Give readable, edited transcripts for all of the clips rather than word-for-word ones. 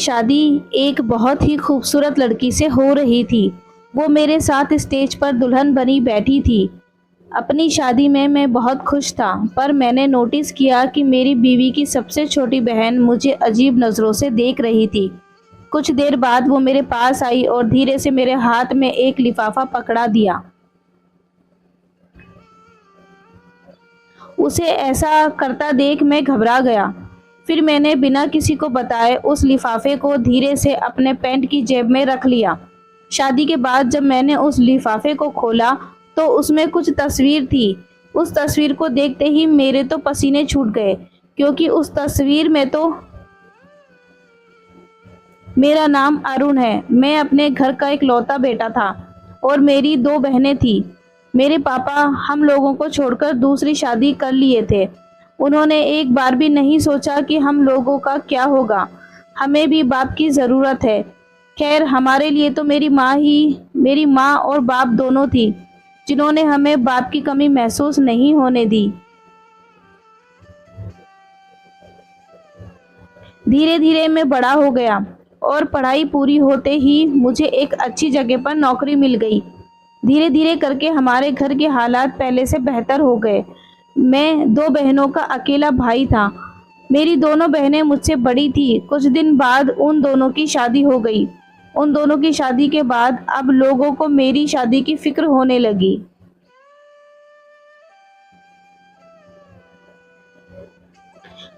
शादी एक बहुत ही खूबसूरत लड़की से हो रही थी। वो मेरे साथ स्टेज पर दुल्हन बनी बैठी थी। अपनी शादी में मैं बहुत खुश था, पर मैंने नोटिस किया कि मेरी बीवी की सबसे छोटी बहन मुझे अजीब नज़रों से देख रही थी। कुछ देर बाद वो मेरे पास आई और धीरे से मेरे हाथ में एक लिफाफा पकड़ा दिया। उसे ऐसा करता देख मैं घबरा गया। फिर मैंने बिना किसी को बताए उस लिफाफे को धीरे से अपने पैंट की जेब में रख लिया। शादी के बाद जब मैंने उस लिफाफे को खोला तो उसमें कुछ तस्वीर थी। उस तस्वीर को देखते ही मेरे तो पसीने छूट गए, क्योंकि उस तस्वीर में तो मेरा नाम अरुण है। मैं अपने घर का इकलौता बेटा था और मेरी 2 बहनें थी। मेरे पापा हम लोगों को छोड़कर दूसरी शादी कर लिए थे। उन्होंने एक बार भी नहीं सोचा कि हम लोगों का क्या होगा। हमें भी बाप की ज़रूरत है। खैर, हमारे लिए तो मेरी माँ और बाप दोनों थी, जिन्होंने हमें बाप की कमी महसूस नहीं होने दी। धीरे धीरे मैं बड़ा हो गया और पढ़ाई पूरी होते ही मुझे एक अच्छी जगह पर नौकरी मिल गई। धीरे धीरे करके हमारे घर के हालात पहले से बेहतर हो गए। मैं 2 बहनों का अकेला भाई था। मेरी दोनों बहनें मुझसे बड़ी थी। कुछ दिन बाद उन दोनों की शादी हो गई। उन दोनों की शादी के बाद अब लोगों को मेरी शादी की फिक्र होने लगी।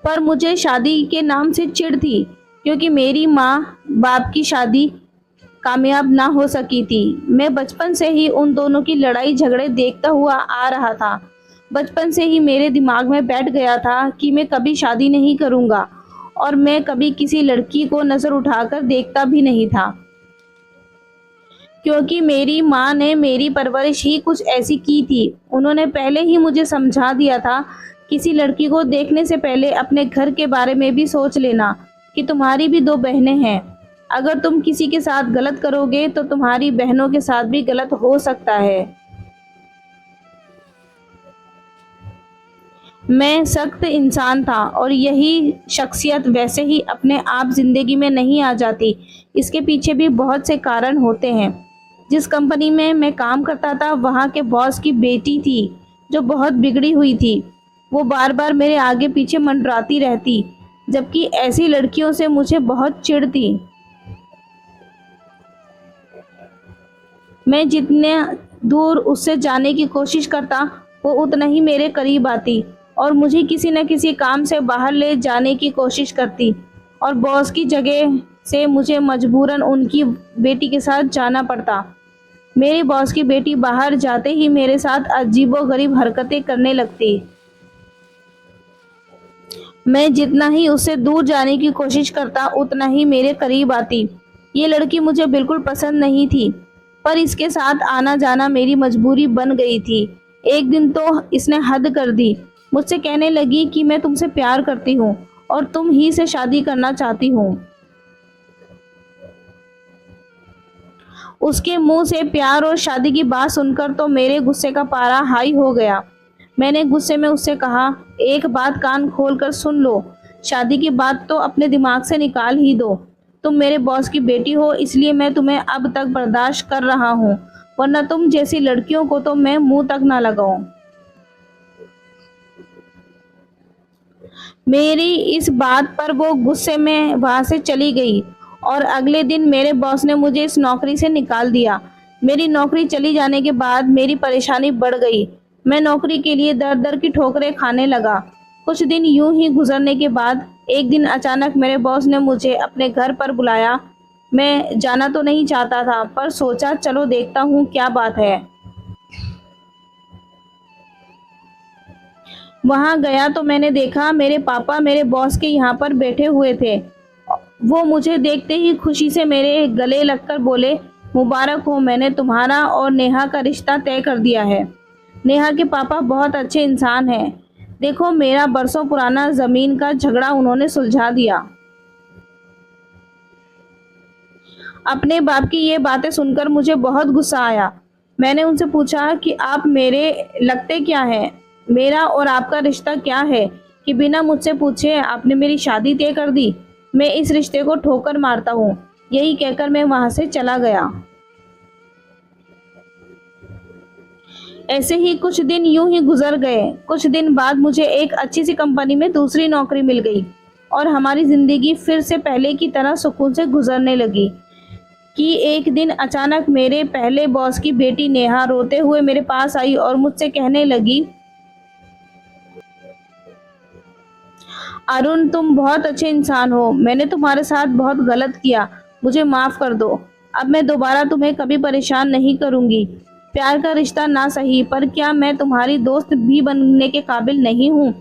पर मुझे शादी के नाम से चिढ़ थी, क्योंकि मेरी माँ बाप की शादी कामयाब ना हो सकी थी। मैं बचपन से ही उन दोनों की लड़ाई झगड़े देखता हुआ आ रहा था। बचपन से ही मेरे दिमाग में बैठ गया था कि मैं कभी शादी नहीं करूँगा, और मैं कभी किसी लड़की को नज़र उठाकर देखता भी नहीं था, क्योंकि मेरी माँ ने मेरी परवरिश ही कुछ ऐसी की थी। उन्होंने पहले ही मुझे समझा दिया था, किसी लड़की को देखने से पहले अपने घर के बारे में भी सोच लेना कि तुम्हारी भी 2 बहनें हैं। अगर तुम किसी के साथ गलत करोगे तो तुम्हारी बहनों के साथ भी गलत हो सकता है। मैं सख्त इंसान था, और यही शख्सियत वैसे ही अपने आप जिंदगी में नहीं आ जाती। इसके पीछे भी बहुत से कारण होते हैं। जिस कंपनी में मैं काम करता था, वहाँ के बॉस की बेटी थी जो बहुत बिगड़ी हुई थी। वो बार बार मेरे आगे पीछे मंडराती रहती, जबकि ऐसी लड़कियों से मुझे बहुत चिढ़ थी। मैं जितने दूर उससे जाने की कोशिश करता, वो उतना ही मेरे करीब आती और मुझे किसी न किसी काम से बाहर ले जाने की कोशिश करती, और बॉस की जगह से मुझे मजबूरन उनकी बेटी के साथ जाना पड़ता। मेरी बॉस की बेटी बाहर जाते ही मेरे साथ अजीबोगरीब हरकतें करने लगती। मैं जितना ही उससे दूर जाने की कोशिश करता, उतना ही मेरे करीब आती। ये लड़की मुझे बिल्कुल पसंद नहीं थी, पर इसके साथ आना जाना मेरी मजबूरी बन गई थी। एक दिन तो इसने हद कर दी। मुझसे कहने लगी कि मैं तुमसे प्यार करती हूँ और तुम ही से शादी करना चाहती हूँ। उसके मुंह से प्यार और शादी की बात सुनकर तो मेरे गुस्से का पारा हाई हो गया। मैंने गुस्से में उससे कहा, एक बात कान खोल कर सुन लो, शादी की बात तो अपने दिमाग से निकाल ही दो। तुम मेरे बॉस की बेटी हो, इसलिए मैं तुम्हें अब तक बर्दाश्त कर रहा हूँ, वरना तुम जैसी लड़कियों को तो मैं मुंह तक ना लगाऊं। मेरी इस बात पर वो गुस्से में वहां से चली गई, और अगले दिन मेरे बॉस ने मुझे इस नौकरी से निकाल दिया। मेरी नौकरी चली जाने के बाद मेरी परेशानी बढ़ गई। मैं नौकरी के लिए दर दर की ठोकरें खाने लगा। कुछ दिन यूं ही गुजरने के बाद एक दिन अचानक मेरे बॉस ने मुझे अपने घर पर बुलाया। मैं जाना तो नहीं चाहता था, पर सोचा चलो देखता हूँ क्या बात है। वहां गया तो मैंने देखा मेरे पापा मेरे बॉस के यहाँ पर बैठे हुए थे। वो मुझे देखते ही खुशी से मेरे गले लगकर बोले, मुबारक हो, मैंने तुम्हारा और नेहा का रिश्ता तय कर दिया है। नेहा के पापा बहुत अच्छे इंसान हैं। देखो, मेरा बरसों पुराना जमीन का झगड़ा उन्होंने सुलझा दिया। अपने बाप की ये बातें सुनकर मुझे बहुत गुस्सा आया। मैंने उनसे पूछा कि आप मेरे लगते क्या हैं? मेरा और आपका रिश्ता क्या है कि बिना मुझसे पूछे आपने मेरी शादी तय कर दी? मैं इस रिश्ते को ठोकर मारता हूँ। यही कहकर मैं वहां से चला गया। ऐसे ही कुछ दिन यूं ही गुजर गए। कुछ दिन बाद मुझे एक अच्छी सी कंपनी में दूसरी नौकरी मिल गई और हमारी जिंदगी फिर से पहले की तरह सुकून से गुजरने लगी कि एक दिन अचानक मेरे पहले बॉस की बेटी नेहा रोते हुए मेरे पास आई और मुझसे कहने लगी, अरुण, तुम बहुत अच्छे इंसान हो। मैंने तुम्हारे साथ बहुत गलत किया, मुझे माफ कर दो। अब मैं दोबारा तुम्हें कभी परेशान नहीं करूंगी। प्यार का रिश्ता ना सही, पर क्या मैं तुम्हारी दोस्त भी बनने के काबिल नहीं हूँ?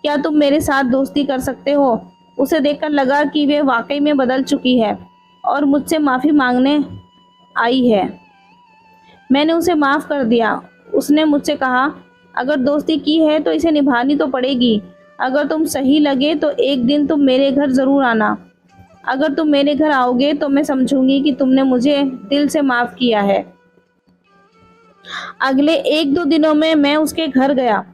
क्या तुम मेरे साथ दोस्ती कर सकते हो? उसे देखकर लगा कि वे वाकई में बदल चुकी है और मुझसे माफी मांगने आई है। मैंने उसे माफ कर दिया। उसने मुझसे कहा, अगर दोस्ती की है तो इसे निभानी तो पड़ेगी। अगर तुम सही लगे तो एक दिन तुम मेरे घर जरूर आना। अगर तुम मेरे घर आओगे तो मैं समझूंगी कि तुमने मुझे दिल से माफ किया है। अगले 1-2 दिनों में मैं उसके घर गया।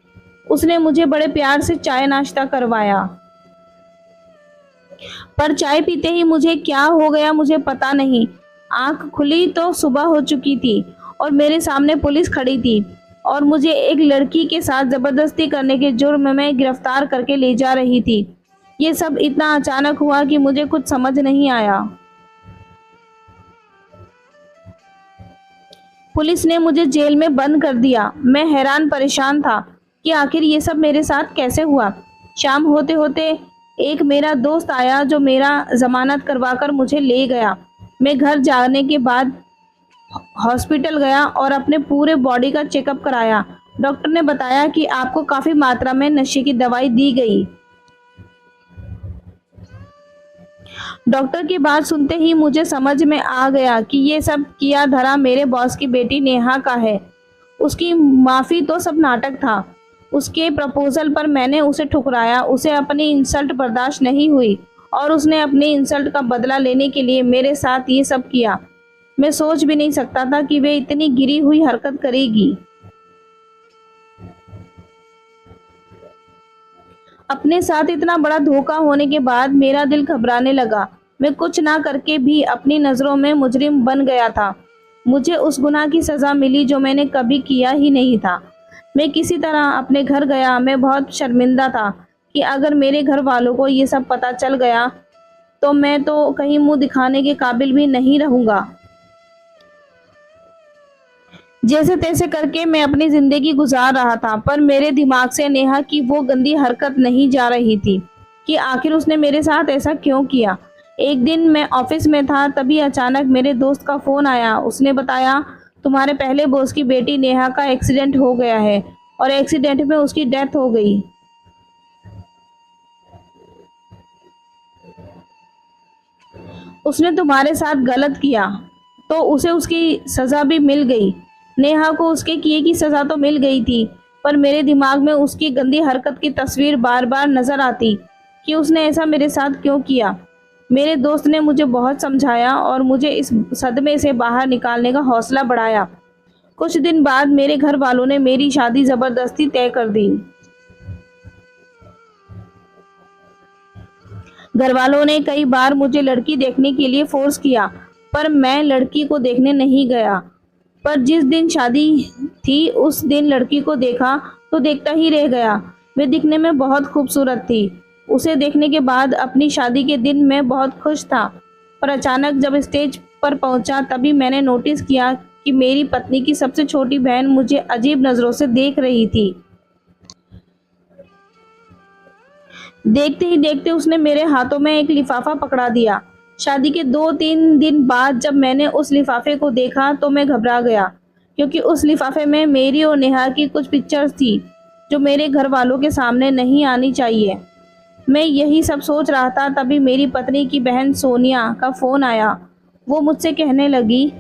उसने मुझे बड़े प्यार से चाय नाश्ता करवाया, पर चाय पीते ही मुझे क्या हो गया मुझे पता नहीं। आंख खुली तो सुबह हो चुकी थी और मेरे सामने पुलिस खड़ी थी और मुझे एक लड़की के साथ जबरदस्ती करने के जुर्म में गिरफ्तार करके ले जा रही थी। ये सब इतना अचानक हुआ कि मुझे कुछ समझ नहीं आया। पुलिस ने मुझे जेल में बंद कर दिया। मैं हैरान परेशान था कि आखिर ये सब मेरे साथ कैसे हुआ। शाम होते होते एक मेरा दोस्त आया जो मेरा जमानत करवाकर मुझे ले गया। मैं घर जाने के बाद हॉस्पिटल गया और अपने पूरे बॉडी का चेकअप कराया। डॉक्टर ने बताया कि आपको काफी मात्रा में नशे की दवाई दी गई। डॉक्टर की बात सुनते ही मुझे समझ में आ गया कि ये सब किया धरा मेरे बॉस की बेटी नेहा का है। उसकी माफी तो सब नाटक था। उसके प्रपोजल पर मैंने उसे ठुकराया। उसे अपनी इंसल्ट बर्दाश्त नहीं हुई और उसने अपनी इंसल्ट का बदला लेने के लिए मेरे साथ ये सब किया। मैं सोच भी नहीं सकता था कि वे इतनी गिरी हुई हरकत करेगी। अपने साथ इतना बड़ा धोखा होने के बाद मेरा दिल घबराने लगा। मैं कुछ ना करके भी अपनी नजरों में मुजरिम बन गया था। मुझे उस गुनाह की सजा मिली जो मैंने कभी किया ही नहीं था। मैं किसी तरह अपने घर गया। मैं बहुत शर्मिंदा था कि अगर मेरे घर वालों को ये सब पता चल गया तो मैं तो कहीं मुंह दिखाने के काबिल भी नहीं रहूंगा। जैसे तैसे करके मैं अपनी जिंदगी गुजार रहा था, पर मेरे दिमाग से नेहा की वो गंदी हरकत नहीं जा रही थी कि आखिर उसने मेरे साथ ऐसा क्यों किया। एक दिन मैं ऑफिस में था, तभी अचानक मेरे दोस्त का फोन आया। उसने बताया, तुम्हारे पहले बॉस की बेटी नेहा का एक्सीडेंट हो गया है और एक्सीडेंट में उसकी डेथ हो गई। उसने तुम्हारे साथ गलत किया तो उसे उसकी सजा भी मिल गई। नेहा को उसके किए की सजा तो मिल गई थी, पर मेरे दिमाग में उसकी गंदी हरकत की तस्वीर बार बार नजर आती कि उसने ऐसा मेरे साथ क्यों किया। मेरे दोस्त ने मुझे बहुत समझाया और मुझे इस सदमे से बाहर निकालने का हौसला बढ़ाया। कुछ दिन बाद मेरे घर वालों ने मेरी शादी जबरदस्ती तय कर दी। घर वालों ने कई बार मुझे लड़की देखने के लिए फोर्स किया, पर मैं लड़की को देखने नहीं गया। पर जिस दिन शादी थी उस दिन लड़की को देखा तो देखता ही रह गया। वे दिखने में बहुत खूबसूरत थी। उसे देखने के बाद अपनी शादी के दिन मैं बहुत खुश था, पर अचानक जब स्टेज पर पहुंचा तभी मैंने नोटिस किया कि मेरी पत्नी की सबसे छोटी बहन मुझे अजीब नजरों से देख रही थी। देखते ही देखते उसने मेरे हाथों में एक लिफाफा पकड़ा दिया। शादी के 2-3 दिन बाद जब मैंने उस लिफाफे को देखा तो मैं घबरा गया, क्योंकि उस लिफाफे में मेरी और नेहा की कुछ पिक्चर्स थी जो मेरे घर वालों के सामने नहीं आनी चाहिए। मैं यही सब सोच रहा था तभी मेरी पत्नी की बहन सोनिया का फोन आया। वो मुझसे कहने लगी,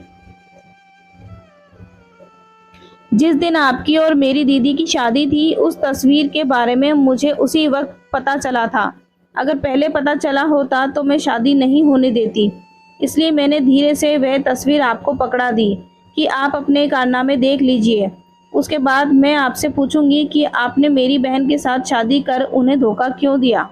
जिस दिन आपकी और मेरी दीदी की शादी थी उस तस्वीर के बारे में मुझे उसी वक्त पता चला था। अगर पहले पता चला होता तो मैं शादी नहीं होने देती। इसलिए मैंने धीरे से वह तस्वीर आपको पकड़ा दी कि आप अपने कारनामे देख लीजिए। उसके बाद मैं आपसे पूछूंगी कि आपने मेरी बहन के साथ शादी कर उन्हें धोखा क्यों दिया।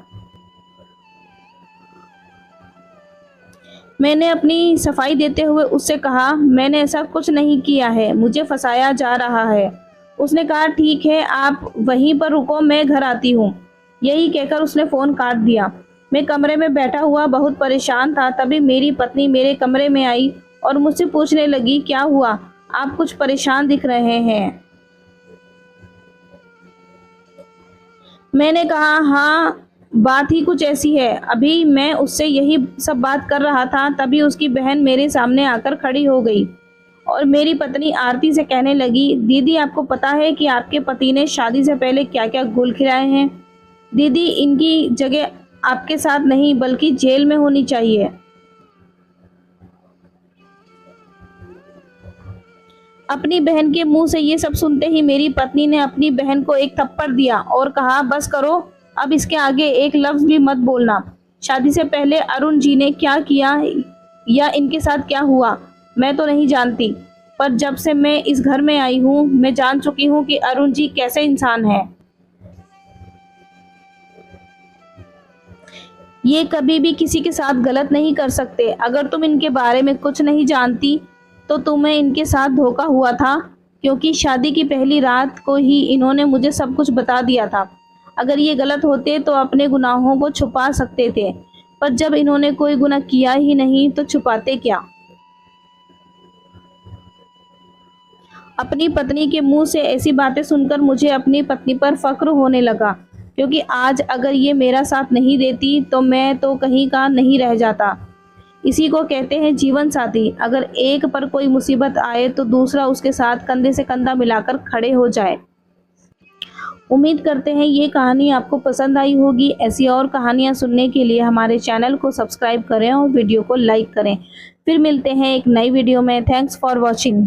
मैंने अपनी सफाई देते हुए उससे कहा, मैंने ऐसा कुछ नहीं किया है, मुझे फंसाया जा रहा है। उसने कहा, ठीक है, आप वहीं पर रुको, मैं घर आती हूँ। यही कहकर उसने फ़ोन काट दिया। मैं कमरे में बैठा हुआ बहुत परेशान था। तभी मेरी पत्नी मेरे कमरे में आई और मुझसे पूछने लगी, क्या हुआ, आप कुछ परेशान दिख रहे हैं। मैंने कहा, हाँ, बात ही कुछ ऐसी है। अभी मैं उससे यही सब बात कर रहा था, तभी उसकी बहन मेरे सामने आकर खड़ी हो गई और मेरी पत्नी आरती से कहने लगी, दीदी, आपको पता है कि आपके पति ने शादी से पहले क्या क्या घुल खिलाए हैं। दीदी, इनकी जगह आपके साथ नहीं बल्कि जेल में होनी चाहिए। अपनी बहन के मुंह से ये सब सुनते ही मेरी पत्नी ने अपनी बहन को एक थप्पड़ दिया और कहा, बस करो, अब इसके आगे एक लफ्ज भी मत बोलना। शादी से पहले अरुण जी ने क्या किया या इनके साथ क्या हुआ मैं तो नहीं जानती, पर जब से मैं इस घर में आई हूँ मैं जान चुकी हूँ कि अरुण जी कैसे इंसान हैं। ये कभी भी किसी के साथ गलत नहीं कर सकते। अगर तुम इनके बारे में कुछ नहीं जानती तो तुम्हें इनके साथ धोखा हुआ था, क्योंकि शादी की पहली रात को ही इन्होंने मुझे सब कुछ बता दिया था। अगर ये गलत होते तो अपने गुनाहों को छुपा सकते थे, पर जब इन्होंने कोई गुनाह किया ही नहीं तो छुपाते क्या। अपनी पत्नी के मुंह से ऐसी बातें सुनकर मुझे अपनी पत्नी पर फक्र होने लगा, क्योंकि आज अगर ये मेरा साथ नहीं देती तो मैं तो कहीं का नहीं रह जाता। इसी को कहते हैं जीवन साथी। अगर एक पर कोई मुसीबत आए तो दूसरा उसके साथ कंधे से कंधा मिलाकर खड़े हो जाए। उम्मीद करते हैं ये कहानी आपको पसंद आई होगी। ऐसी और कहानियाँ सुनने के लिए हमारे चैनल को सब्सक्राइब करें और वीडियो को लाइक करें। फिर मिलते हैं एक नई वीडियो में। Thanks for watching.